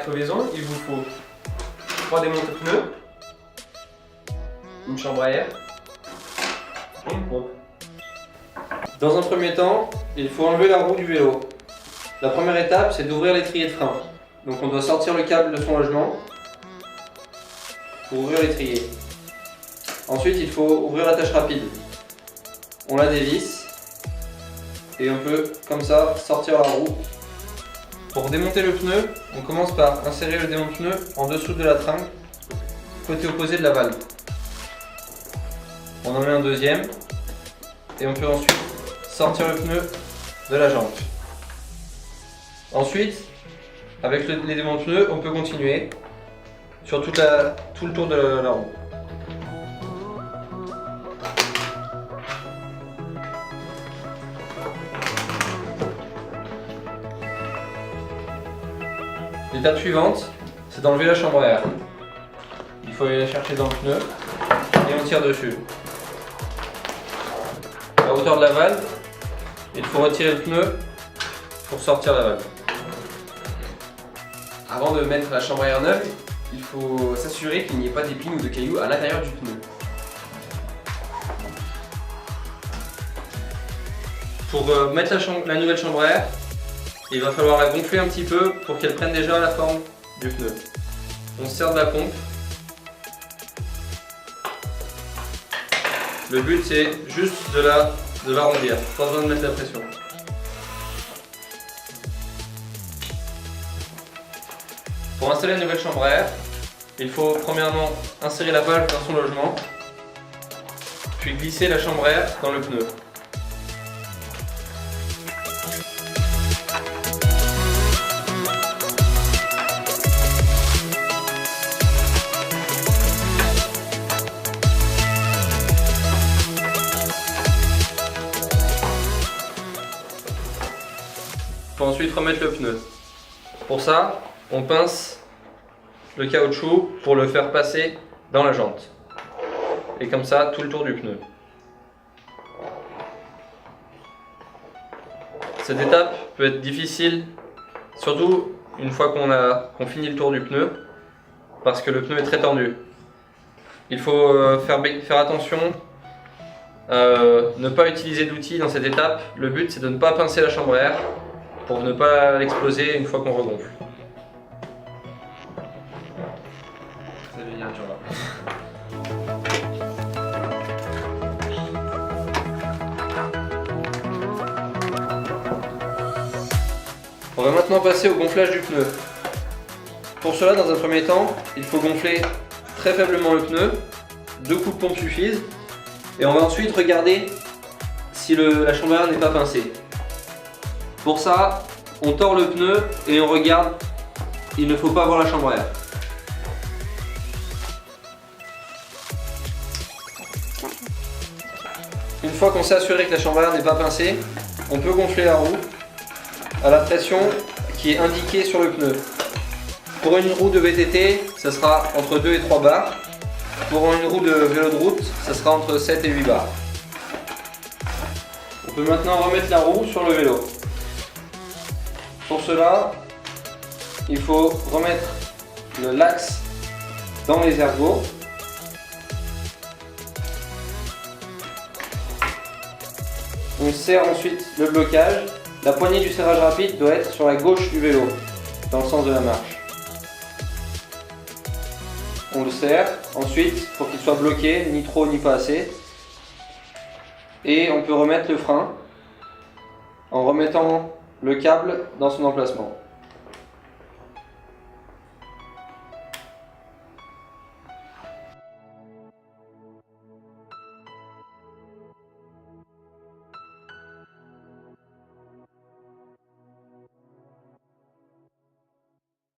crevaison, il vous faut 3 démontes de pneus, une chambre à air et une pompe. Dans un premier temps, il faut enlever la roue du vélo. La première étape, c'est d'ouvrir l'étrier de frein. Donc on doit sortir le câble de son logement pour ouvrir l'étrier. Ensuite, il faut ouvrir l'attache rapide. On la dévisse et on peut, comme ça, sortir la roue. Pour démonter le pneu, on commence par insérer le démonte-pneu en dessous de la tringle, côté opposé de la valve. On en met un deuxième et on peut ensuite sortir le pneu de la jante. Ensuite, avec les démonte-pneus, on peut continuer sur tout le tour de la roue. L'étape suivante, c'est d'enlever la chambre à air. Il faut aller la chercher dans le pneu et on tire dessus. À la hauteur de la valve, il faut retirer le pneu pour sortir la valve. Avant de mettre la chambre à air neuve, il faut s'assurer qu'il n'y ait pas d'épines ou de cailloux à l'intérieur du pneu. Pour mettre la nouvelle chambre à air, il va falloir la gonfler un petit peu pour qu'elle prenne déjà la forme du pneu. On se sert de la pompe. Le but c'est juste de l'arrondir, pas besoin de mettre la pression. Pour installer une nouvelle chambre à air, il faut premièrement insérer la valve dans son logement, puis glisser la chambre à air dans le pneu. Il faut ensuite remettre le pneu. Pour ça, on pince le caoutchouc pour le faire passer dans la jante. Et comme ça, tout le tour du pneu. Cette étape peut être difficile, surtout une fois qu'on finit le tour du pneu, parce que le pneu est très tendu. Il faut faire attention, ne pas utiliser d'outils dans cette étape. Le but c'est de ne pas pincer la chambre à air pour ne pas l'exploser une fois qu'on regonfle. Ça devient dur là. On va maintenant passer au gonflage du pneu. Pour cela, dans un premier temps, il faut gonfler très faiblement le pneu, 2 coups de pompe suffisent, et on va ensuite regarder si la chambre à air n'est pas pincée. Pour ça, on tord le pneu et on regarde, il ne faut pas voir la chambre à air. Une fois qu'on s'est assuré que la chambre à air n'est pas pincée, on peut gonfler la roue à la pression qui est indiquée sur le pneu. Pour une roue de VTT, ça sera entre 2 et 3 bars. Pour une roue de vélo de route, ça sera entre 7 et 8 bars. On peut maintenant remettre la roue sur le vélo. Pour cela, il faut remettre l'axe dans les ergots. On serre ensuite le blocage. La poignée du serrage rapide doit être sur la gauche du vélo, dans le sens de la marche. On le serre, ensuite pour qu'il soit bloqué, ni trop ni pas assez. Et on peut remettre le frein en remettant le câble dans son emplacement.